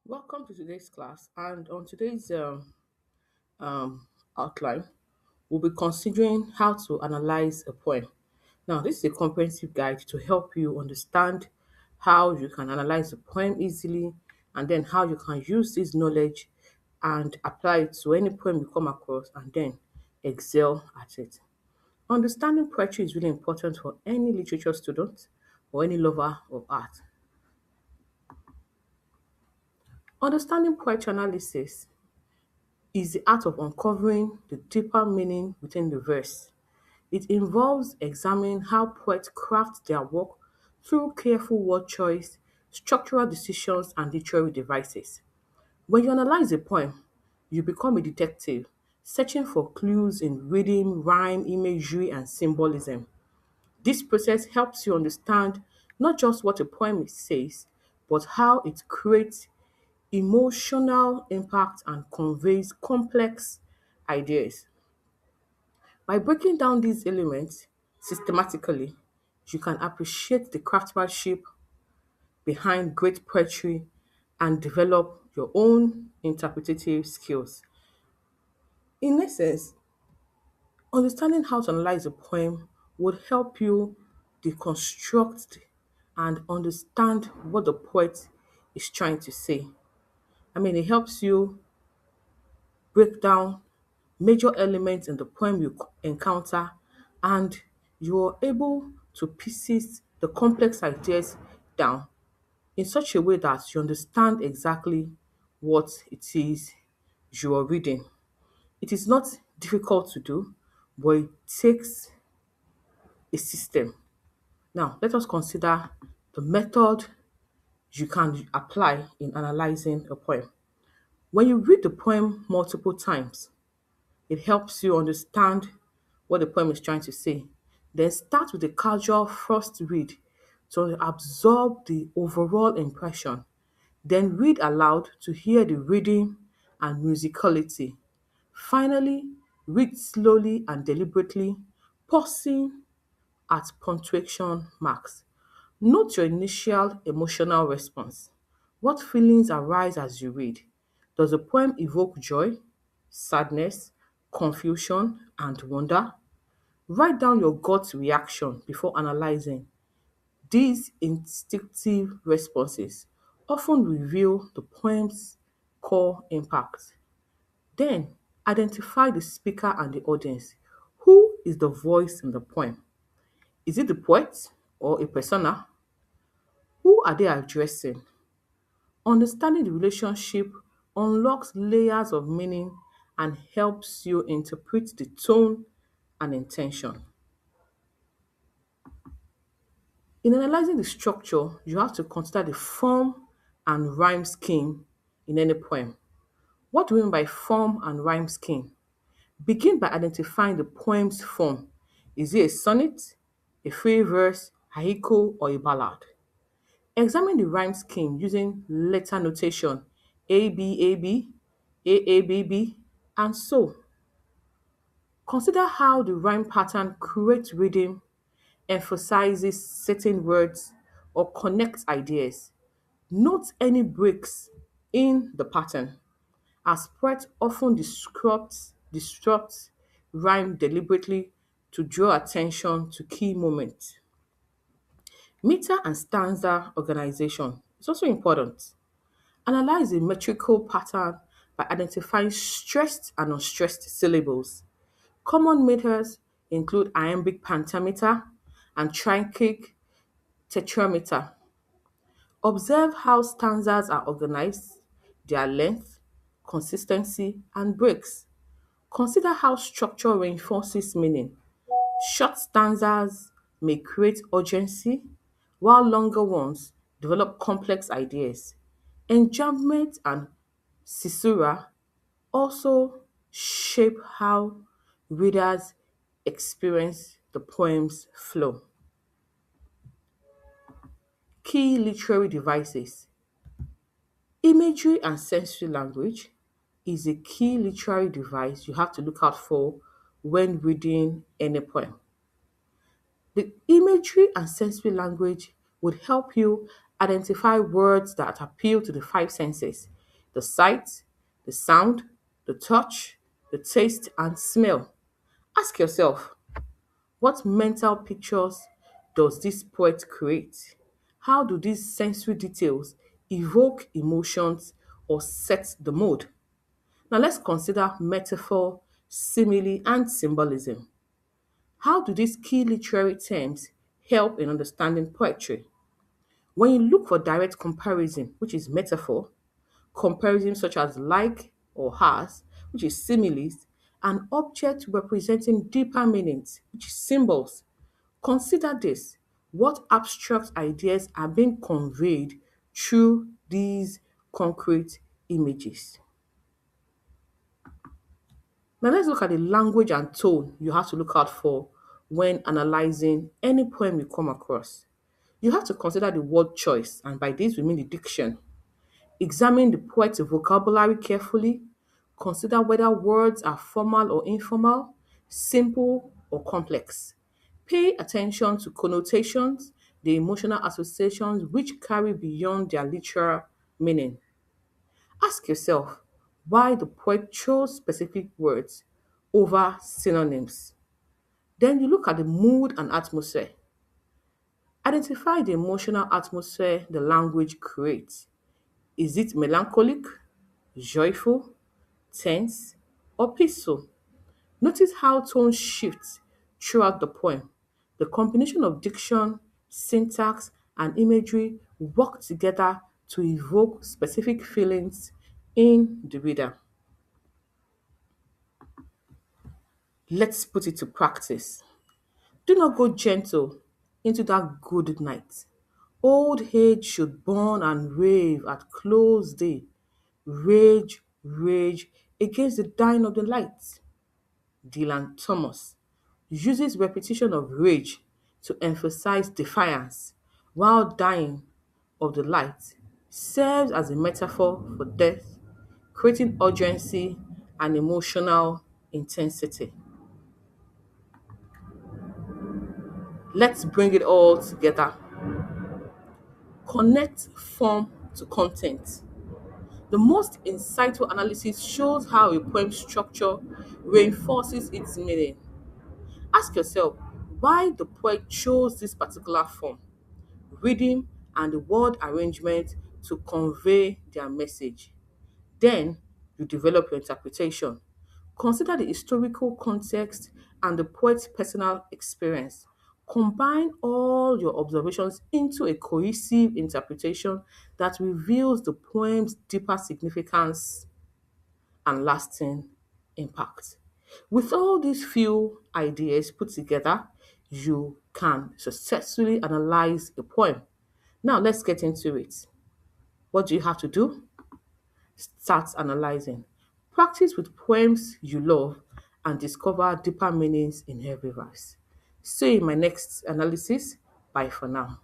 Welcome to today's class, and on today's um, outline, we'll be considering how to analyze a poem. Now, this is a comprehensive guide to help you understand how you can analyze a poem easily and then how you can use this knowledge and apply it to any poem you come across and then excel at it. Understanding poetry is really important for any literature student or any lover of art. Understanding poetry analysis is the art of uncovering the deeper meaning within the verse. It involves examining how poets craft their work through careful word choice, structural decisions, and literary devices. When you analyze a poem, you become a detective, searching for clues in rhythm, rhyme, imagery, and symbolism. This process helps you understand not just what a poem says, but how it creates emotional impact and conveys complex ideas. By breaking down these elements systematically, you can appreciate the craftsmanship behind great poetry and develop your own interpretative skills. In essence, understanding how to analyze a poem would help you deconstruct and understand what the poet is trying to say. It helps you break down major elements in the poem you encounter, and you're able to pieces the complex ideas down in such a way that you understand exactly what it is you are reading. It is not difficult to do, but it takes a system. Now, let us consider the method you can apply in analyzing a poem. When you read the poem multiple times, it helps you understand what the poem is trying to say. Then start with a casual first read to absorb the overall impression. Then read aloud to hear the reading and musicality. Finally, read slowly and deliberately, pausing at punctuation marks. Note your initial emotional response. What feelings arise as you read? Does the poem evoke joy, sadness, confusion, and wonder? Write down your gut reaction before analyzing. These instinctive responses often reveal the poem's core impact. Then, identify the speaker and the audience. Who is the voice in the poem? Is it the poet or a persona? Who are they addressing? Understanding the relationship unlocks layers of meaning and helps you interpret the tone and intention. In analyzing the structure, you have to consider the form and rhyme scheme in any poem. What do we mean by form and rhyme scheme? Begin by identifying the poem's form. Is it a sonnet, a free verse, haiku, or a ballad? Examine the rhyme scheme using letter notation A B A B, A A B B, and so. Consider how the rhyme pattern creates rhythm, emphasizes certain words, or connects ideas. Note any breaks in the pattern, as poets often disrupt rhyme deliberately to draw attention to key moments. Meter and stanza organization is also important. Analyze the metrical pattern by identifying stressed and unstressed syllables. Common methods include iambic pentameter and trichic tetrameter. Observe how stanzas are organized, their length, consistency, and breaks. Consider how structure reinforces meaning. Short stanzas may create urgency, while longer ones develop complex ideas. Enjambment and caesura also shape how readers experience the poem's flow. Key literary devices. Imagery and sensory language is a key literary device you have to look out for when reading any poem. The imagery and sensory language would help you identify words that appeal to the five senses. the sight, the sound, the touch, the taste, and smell. Ask yourself, what mental pictures does this poet create? How do these sensory details evoke emotions or set the mood? Now let's consider metaphor, simile, and symbolism. How do these key literary terms help in understanding poetry? When you look for direct comparison, which is metaphor, comparison such as like or has, which is similes, and object representing deeper meanings, which is symbols. Consider this. What abstract ideas are being conveyed through these concrete images? Now let's look at the language and tone you have to look out for when analyzing any poem you come across. You have to consider the word choice, and by this we mean the diction. Examine the poet's vocabulary carefully. Consider whether words are formal or informal, simple or complex. Pay attention to connotations, the emotional associations which carry beyond their literal meaning. Ask yourself why the poet chose specific words over synonyms. Then you look at the mood and atmosphere. Identify the emotional atmosphere the language creates. Is it melancholic, joyful, tense, or peaceful? Notice how tone shifts throughout the poem. The combination of diction, syntax, and imagery work together to evoke specific feelings in the reader. Let's put it to practice. Do not go gentle into that good night. Old age should burn and rave at close day. Rage, rage against the dying of the light. Dylan Thomas uses repetition of rage to emphasize defiance, while dying of the light serves as a metaphor for death, creating urgency and emotional intensity. Let's bring it all together. Connect form to content. The most insightful analysis shows how a poem's structure reinforces its meaning. Ask yourself why the poet chose this particular form, rhythm, and the word arrangement to convey their message. Then you develop your interpretation. Consider the historical context and the poet's personal experience. Combine all your observations into a cohesive interpretation that reveals the poem's deeper significance and lasting impact. With all these few ideas put together, you can successfully analyze a poem. Now let's get into it. What do you have to do? Start analyzing. Practice with poems you love and discover deeper meanings in every verse. See you in my next analysis. Bye for now.